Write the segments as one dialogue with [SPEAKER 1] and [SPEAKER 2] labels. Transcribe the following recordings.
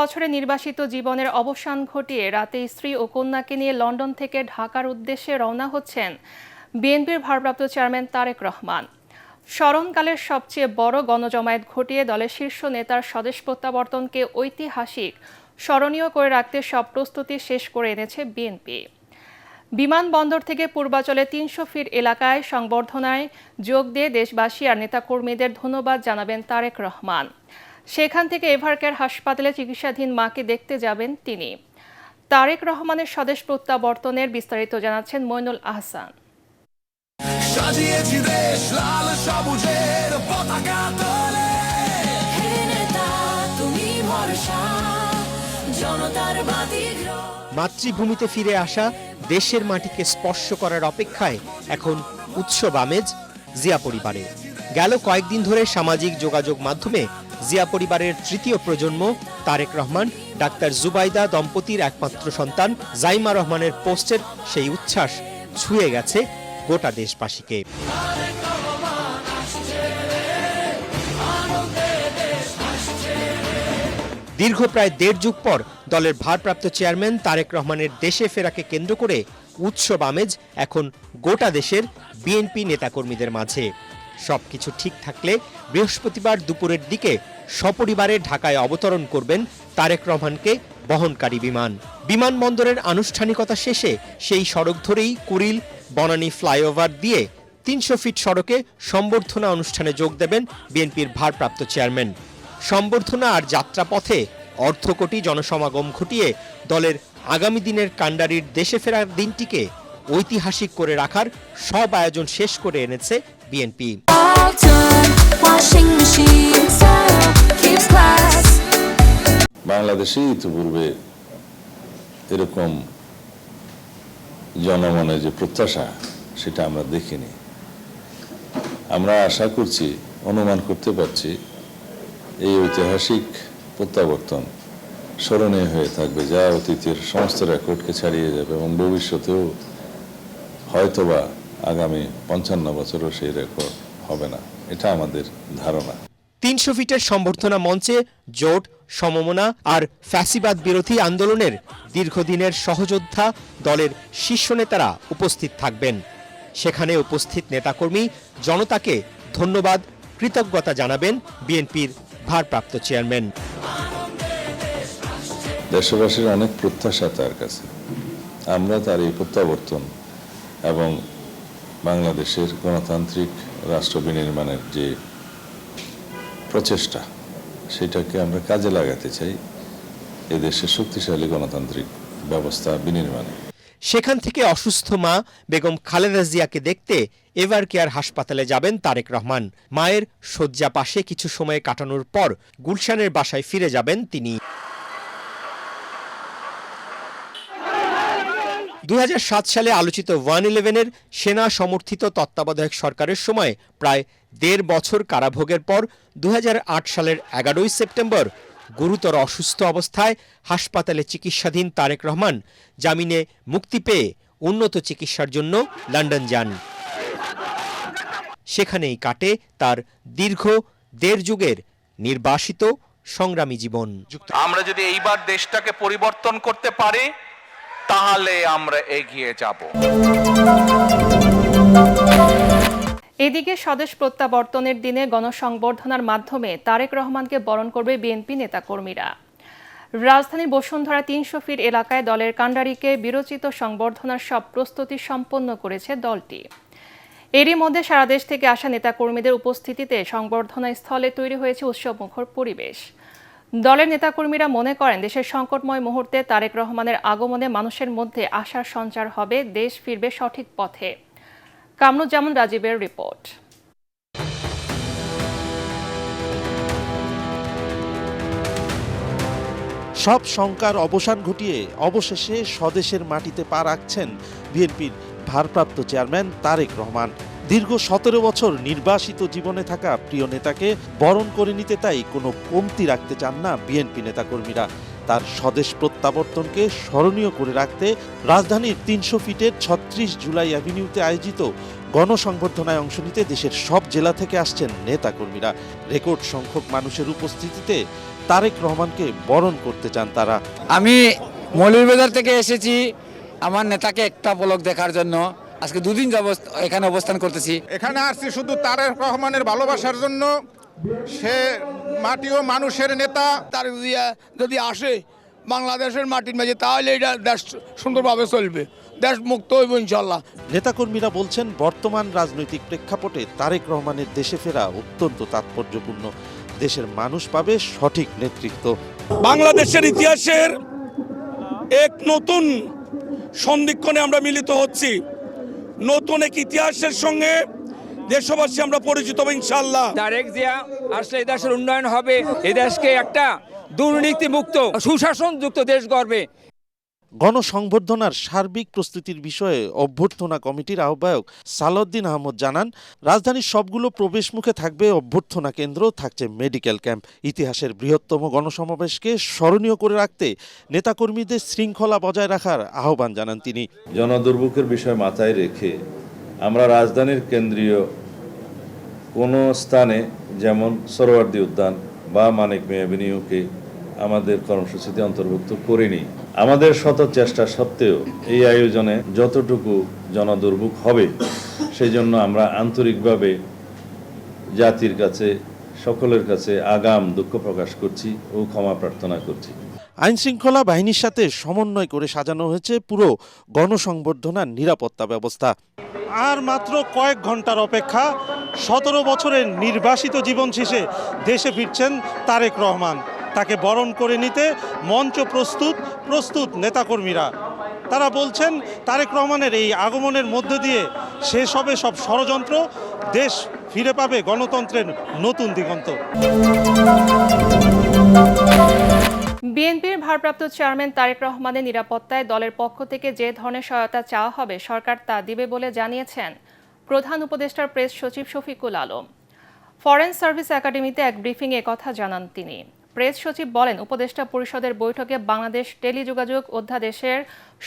[SPEAKER 1] বছরে নির্বাসিত জীবনের অবসান ঘটিয়ে রাতে স্ত্রী ও কন্যাকে নিয়ে লন্ডন থেকে ঢাকার উদ্দেশ্যে রওনা হচ্ছেন বিএনপির ভারপ্রাপ্ত চেয়ারম্যান তারেক রহমান। স্মরণকালের সবচেয়ে বড় গণজমায়েত ঘটিয়ে দলের শীর্ষ নেতার স্বদেশ প্রত্যাবর্তনকে ঐতিহাসিক স্মরণীয় করে রাখতে সব প্রস্তুতি শেষ করে এনেছে বিএনপি। বিমানবন্দর থেকে পূর্বাচলে ৩০০ ফিট এলাকায় সংবর্ধনায় যোগ দিয়ে দেশবাসী আর নেতাকর্মীদের ধন্যবাদ জানাবেন তারেক রহমান। সেখান থেকে এভারকেয়ার হাসপাতালে চিকিৎসাধীন মাকে দেখতে যাবেন তিনি। তারেক রহমানের স্বদেশ প্রত্যাবর্তনের বিস্তারিত জানাচ্ছেন মইনুল আহসান।
[SPEAKER 2] মাতৃভূমিতে ফিরে আসা দেশের মাটিকে স্পর্শ করার অপেক্ষায় এখন উৎসব আমেজ জিয়া পরিবারে। গেল কয়েকদিন ধরে সামাজিক যোগাযোগ মাধ্যমে জিয়া পরিবারের তৃতীয় প্রজন্ম তারেক রহমান, ডাক্তার জুবাইদা দম্পতির একমাত্র সন্তান জাইমা রহমানের পোস্টের সেই উচ্ছ্বাস ছুঁয়ে গেছে গোটা দেশবাসীকে। দীর্ঘ প্রায় ১.৫ যুগ পর দলের ভারপ্রাপ্ত চেয়ারম্যান তারেক রহমানের দেশে ফেরাকে কেন্দ্র করে উৎসব আমেজ এখন গোটা দেশের বিএনপি নেতাকর্মীদের মাঝে। সবকিছু ঠিক থাকলে বৃহস্পতিবার দুপুরের দিকে সপরিবারে ঢাকায় অবতরণ করবেন তারেক রহমানকে বহনকারী বিমান। বিমানবন্দরের আনুষ্ঠানিকতা শেষে সেই সড়ক ধরেই কুড়িল বনানী ফ্লাইওভার দিয়ে ৩০০ ফিট সড়কে সম্বর্ধনা অনুষ্ঠানে যোগ দেবেন বিএনপির ভারপ্রাপ্ত চেয়ারম্যান। সম্বর্ধনা আর যাত্রাপথে অর্ধকোটি জনসমাগম ঘটিয়ে দলের আগামী দিনের কাণ্ডারির দেশে ফেরার দিনটিকে ঐতিহাসিক করে রাখার সব আয়োজন শেষ করে এনেছে বিএনপি।
[SPEAKER 3] বাংলাদেশে ইতিপূর্বে এরকম জনমনে যে প্রত্যাশা সেটা আমরা দেখিনি। আমরা আশা করছি, অনুমান করতে পারছি এই ঐতিহাসিক প্রত্যাবর্তন স্মরণীয় হয়ে থাকবে, যা অতীতের সমস্ত রেকর্ডকে ছাড়িয়ে যাবে এবং ভবিষ্যতেও হয়তোবা আগামী ৫৫ বছরও সেই রেকর্ড হবে না, এটা আমাদের ধারণা।
[SPEAKER 2] ৩০০ ফিটের সম্বর্ধনা মঞ্চে জোট, সমমনা আর ফ্যাসিবাদ বিরোধী আন্দোলনের দীর্ঘদিনের সহযোদ্ধা দলের শীর্ষ নেতারা উপস্থিত থাকবেন। সেখানে উপস্থিত নেতাকর্মী জনতাকে ধন্যবাদ, কৃতজ্ঞতা জানাবেন বিএনপির ভারপ্রাপ্ত চেয়ারম্যান।
[SPEAKER 3] দেশবাসীর অনেক প্রত্যাশা তার কাছে, আমরা তার এই প্রত্যাবর্তন এবং বাংলাদেশের গণতান্ত্রিক রাষ্ট্র বিনির্মাণের যে প্রচেষ্টা সেটাকে আমরা কাজে লাগাতে চাই এদেশের শক্তিশালী গণতান্ত্রিক ব্যবস্থা বিনির্মাণে।
[SPEAKER 2] সেখান থেকে অসুস্থ মা বেগম খালেদা জিয়াকে দেখতে এভারকেয়ার হাসপাতালে যাবেন তারেক রহমান। মায়ের শয্যা পাশে কিছু সময় কাটানোর পর গুলশানের বাসায় ফিরে যাবেন তিনি। ২০০৭ সালে আলোচিত 1-11-এর সেনা সমর্থিত তত্ত্বাবধায়ক সরকারের সময় প্রায় ১.৫ বছর কারাভোগের পর ২০০৮ সালের ১১ই সেপ্টেম্বর গুরুতর অসুস্থ অবস্থায় হাসপাতালে চিকিৎসাধীন তারেক রহমান জামিনে মুক্তি পেয়ে উন্নত চিকিৎসার জন্য লন্ডন যান। সেখানেই কাটে তার দীর্ঘ ১.৫ যুগের নির্বাসিত সংগ্রামী জীবন।
[SPEAKER 4] আমরা যদি এইবার দেশটাকে পরিবর্তন করতে পারি তাহলে আমরা এগিয়ে যাব।
[SPEAKER 1] এদিকে স্বদেশ প্রত্যাবর্তনের দিনে গণসংবর্ধনার মাধ্যমে তারেক রহমানকে বরণ করবে বিএনপি নেতাকর্মীরা। রাজধানীর বসুন্ধরা ৩০০ ফিট এলাকায় দলের কাণ্ডারিকে বিরচিত সংবর্ধনার সব প্রস্তুতি সম্পন্ন করেছে দলটি। এরই মধ্যে সারা দেশ থেকে আসা নেতাকর্মীদের উপস্থিতিতে সংবর্ধনা স্থলে তৈরি হয়েছে উৎসবমুখর পরিবেশ। দলের নেতাকর্মীরা মনে করেন দেশের সংকটময় মুহূর্তে তারেক রহমানের আগমনে মানুষের মধ্যে আশার সঞ্চার হবে, দেশ ফিরবে সঠিক পথে। কামরুজ্জামান রাজীবের রিপোর্ট।
[SPEAKER 5] সব শঙ্কার অবসান ঘটিয়ে অবশেষে স্বদেশের মাটিতে পা রাখছেন বিএনপির ভারপ্রাপ্ত চেয়ারম্যান তারেক রহমান। দীর্ঘ ১৭ বছর নির্বাসিত জীবনে থাকা প্রিয় নেতাকে বরণ করে নিতে তাই কোনো কমতি রাখতে চান না বিএনপি নেতাকর্মীরা। তার স্বদেশ প্রত্যাবর্তনকে স্মরণীয় করে রাখতে রাজধানীর ৩০০ ফিটের ৩৬ জুলাই অ্যাভিনিউতে আয়োজিত গণসংবর্ধনায় অংশ নিতে দেশের সব জেলা থেকে আসছেন নেতাকর্মীরা। রেকর্ড সংখ্যক মানুষের উপস্থিতিতে তারেক রহমানকে বরণ করতে চান তারা।
[SPEAKER 6] আমি মৌলভীবাজার থেকে এসেছি আমার নেতাকে একটা পলক দেখার জন্য। আজকে দুদিন যাবত এখানে অবস্থান করতেছি।
[SPEAKER 7] এখানে আসছি শুধু তারেক রহমানের ভালোবাসার জন্য। সে মাটি ও মানুষের নেতা।
[SPEAKER 8] তারেক জিয়া যদি আসে বাংলাদেশের মাটির মাঝে, তাহলে এটা দেশ সুন্দরভাবে চলবে, দেশ মুক্ত হইব ইনশাল্লাহ।
[SPEAKER 5] নেতাকর্মীরা বলছেন, বর্তমান রাজনৈতিক প্রেক্ষাপটে তারেক রহমানের দেশে ফেরা অত্যন্ত তাৎপর্যপূর্ণ। দেশের মানুষ পাবে সঠিক নেতৃত্ব।
[SPEAKER 9] বাংলাদেশের ইতিহাসের এক নতুন সন্ধিক্ষণে আমরা মিলিত হচ্ছি। নতুন এক ইতিহাসের সঙ্গে দেশবাসী আমরা পরিচিত হব ইনশাআল্লাহ।
[SPEAKER 10] তারেক জিয়া আসলে এই দেশের উন্নয়ন হবে, এই দেশকে একটা দুর্নীতিমুক্ত সুশাসনযুক্ত দেশ গড়বে।
[SPEAKER 5] গণসংবর্ধনার সার্বিক প্রস্তুতির বিষয়ে অভ্যর্থনা কমিটির আহ্বায়ক সালাউদ্দিন আহমদ জানান, রাজধানীর সবগুলো প্রবেশমুখে থাকবে অভ্যর্থনা কেন্দ্র, থাকছে মেডিকেল ক্যাম্প। ইতিহাসের বৃহত্তম গণসমাবেশকে স্মরণীয় করে রাখতে নেতাকর্মীদের শৃঙ্খলা বজায় রাখার আহ্বান জানান তিনি।
[SPEAKER 3] জনদুর্ভোগের বিষয় মাথায় রেখে আমরা রাজধানীর কেন্দ্রীয় কোনো স্থানে, যেমন সরোয়ার্দী উদ্যান বা মানিক মিয়া এভিনিউকে আমাদের কর্মসূচিতে অন্তর্ভুক্ত করিনি। আমাদের শত চেষ্টা সত্ত্বেও এই আয়োজনে যতটুকু জনদুর্ভোগ হবে সেই জন্য আমরা আন্তরিকভাবে জাতির কাছে, সকলের কাছে আগাম দুঃখ প্রকাশ করছি ও ক্ষমা প্রার্থনা করছি।
[SPEAKER 5] আইনশৃঙ্খলা বাহিনীর সাথে সমন্বয় করে সাজানো হয়েছে পুরো গণসংবর্ধনার নিরাপত্তা ব্যবস্থা। আর মাত্র কয়েক ঘন্টার অপেক্ষা। 17 বছরের নির্বাসিত জীবন শেষে দেশে ফিরছেন তারেক রহমান। তাকে বরণ করে নিতে মঞ্চ প্রস্তুত নেতাকর্মীরা। তারা বলছেন, তারেক রহমানের এই আগমনের মধ্য দিয়ে শেষ হবে সব ষড়যন্ত্র, দেশ ফিরে পাবে গণতন্ত্রের নতুন দিগন্ত।
[SPEAKER 1] বিএনপির ভারপ্রাপ্ত চেয়ারম্যান তারেক রহমানের নিরাপত্তায় দলের পক্ষ থেকে যে ধরনের সহায়তা চাওয়া হবে সরকার তা দিবে বলে জানিয়েছেন প্রধান উপদেষ্টার প্রেস সচিব শফিকুল আলম। ফরেন সার্ভিস একাডেমিতে এক ব্রিফিংয়ে কথা জানান তিনি। প্রেস সচিব বলেন, উপদেষ্টা পরিষদের বৈঠকে বাংলাদেশ টেলিযোগাযোগ অধ্যাদেশের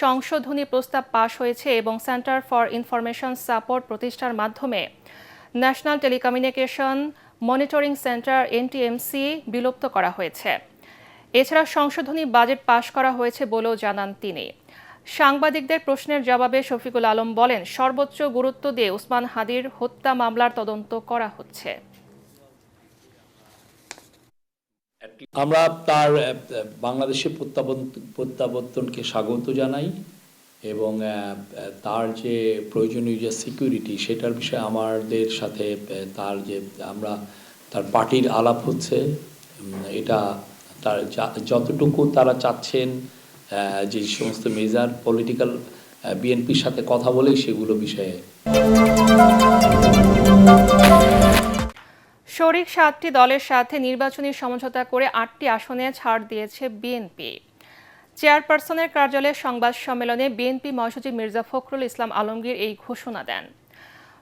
[SPEAKER 1] সংশোধনী প্রস্তাব পাশ হয়েছে এবং সেন্টার ফর ইনফরমেশন সাপোর্ট প্রতিষ্ঠার মাধ্যমে national telecommunication monitoring centre NTMC বিলুপ্ত করা হয়েছে। এছাড়া সংশোধনী বাজেট পাশ করা হয়েছে বলেও জানান তিনি। সাংবাদিকদের প্রশ্নের জবাবে শফিকুল আলম বলেন, সর্বোচ্চ গুরুত্ব দিয়ে ওসমান হাদির হত্যা মামলার তদন্ত করা হচ্ছে।
[SPEAKER 11] আমরা তার বাংলাদেশের প্রত্যাবর্তনকে স্বাগত জানাই এবং তার যে প্রয়োজনীয় যে সিকিউরিটি, সেটার বিষয়ে আমাদের সাথে তার পার্টির আলাপ হচ্ছে। এটা তার যতটুকু তারা চাচ্ছেন, যে সমস্ত মেজার পলিটিক্যাল বিএনপির সাথে কথা বলে সেগুলো বিষয়ে।
[SPEAKER 1] শরিক 7টি দলের সাথে নির্বাচনী সমঝোতা করে 8টি আসনে ছাড় দিয়েছে বিএনপি। চেয়ারপারসনের কার্যালয়ে সংবাদ সম্মেলনে বিএনপি মহাসচিব মির্জা ফখরুল ইসলাম আলমগীর এই ঘোষণা দেন।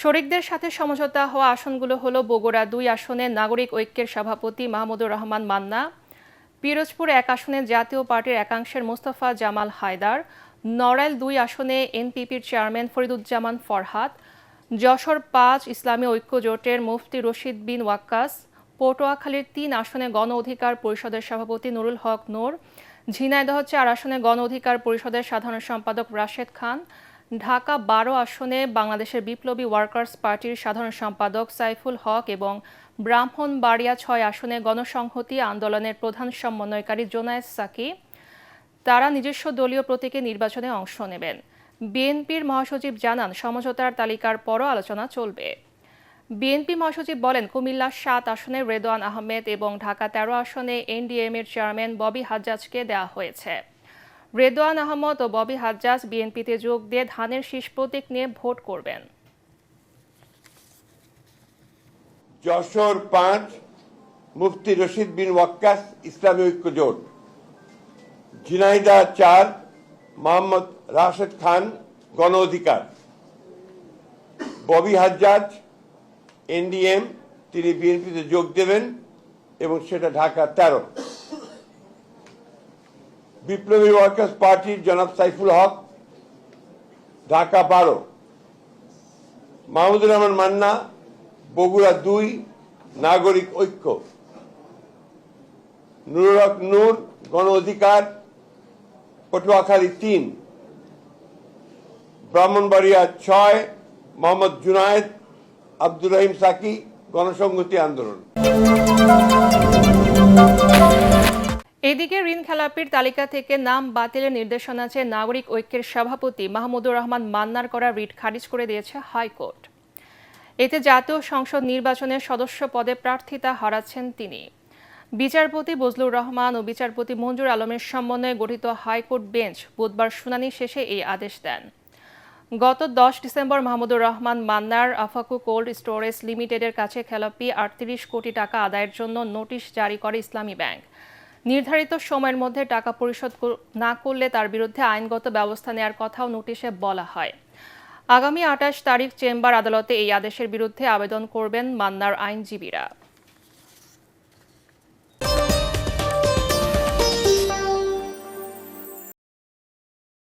[SPEAKER 1] শরিকদের সাথে সমঝোতা হওয়া আসনগুলো হলো বগুড়া 2 আসনে নাগরিক ঐক্যের সভাপতি মাহমুদুর রহমান মান্না, পিরোজপুর 1 আসনে জাতীয় পার্টির একাংশের মোস্তফা জামাল হায়দার, নড়াইল 2 আসনে এনপিপির চেয়ারম্যান ফরিদুজ্জামান ফরহাদ, যশোর 5 ইসলামী ঐক্য জোটের মুফতি রশিদ বিন ওয়াক্কাস, পটুয়াখালীর 3 আসনে গণ অধিকার পরিষদের সভাপতি নুরুল হক নূর, ঝিনাইদহ 4 আসনে গণ অধিকার পরিষদের সাধারণ সম্পাদক রাশেদ খান, ঢাকা 12 আসনে বাংলাদেশের বিপ্লবী ওয়ার্কার্স পার্টির সাধারণ সম্পাদক সাইফুল হক এবং ব্রাহ্মণবাড়িয়া 6 আসনে গণসংহতি আন্দোলনের প্রধান সমন্বয়কারী জোনায়েদ সাকি। তারা নিজস্ব দলীয় প্রতীকে নির্বাচনে অংশ নেবেন। বিএনপির মহাসচিব জানান, সমঝোতার তালিকার পরও আলোচনা চলবে। বিএনপি মহাসচিব বলেন, কুমিল্লা 7 আসনে রেদওয়ান আহমেদ এবং ঢাকা 13 আসনে এনডিএম এর চেয়ারম্যান ববি হাজ্জাজকে দেওয়া হয়েছে। রেদওয়ান আহমদ ও ববি হাজ্জাজ বিএনপিতে যোগ দিয়ে ধানের শীষ প্রতীক নিয়ে ভোট করবেন।
[SPEAKER 12] যশোর 5 মুফতি রশিদ বিন ওয়াক্কাস ইসলামী ঐক্য জোট, ঝিনাইদহ 4 মোহাম্মদ রাশেদ খান গণ অধিকার, ববি হাজ্জাজ এনডিএম, তিনি বিএনপিতে যোগ দেবেন এবং সেটা ঢাকা 13। বিপ্লবী ওয়ার্কার্স পার্টির জনাব সাইফুল হক ঢাকা 12, মাহমুদুর রহমান মান্না বগুড়া 2 নাগরিক ঐক্য, নুরুল হক নূর, গণ অধিকার, পটুয়াখালী 3, ব্রাহ্মণবাড়িয়া 6, মোহাম্মদ জুনায়েদ, আব্দুর রহিম সাকি, গণসংহতি আন্দোলন।
[SPEAKER 1] এদিকে ঋণ খেলাপির তালিকা থেকে নাম বাতিলের নির্দেশনা চেয়ে নাগরিক ঐক্যের সভাপতি মাহমুদুর রহমান মান্নার করা রিট খারিজ করে দিয়েছে হাইকোর্ট। এতে জাতীয় সংসদ নির্বাচনের সদস্য পদে প্রার্থিতা হারাচ্ছেন তিনি। বিচারপতি বজলুর রহমান ও বিচারপতি মঞ্জুর আলমের সমন্বয়ে গঠিত হাইকোর্ট বেঞ্চ বুধবার শুনানি শেষে এই আদেশ দেন। গত 10 ডিসেম্বর মাহমুদুর রহমান মান্নার আফাকু কোল্ড স্টোরেজ লিমিটেডের কাছে খেলাপি 38 কোটি টাকা আদায়ের জন্য নোটিশ জারি করে ইসলামী ব্যাংক। নির্ধারিত সময়ের মধ্যে টাকা পরিশোধ না করলে তার বিরুদ্ধে আইনগত ব্যবস্থা নেওয়ার কথাও নোটিশে বলা হয়। আগামী 28 তারিখ চেম্বার আদালতে এই আদেশের বিরুদ্ধে আবেদন করবেন মান্নার আইনজীবীরা।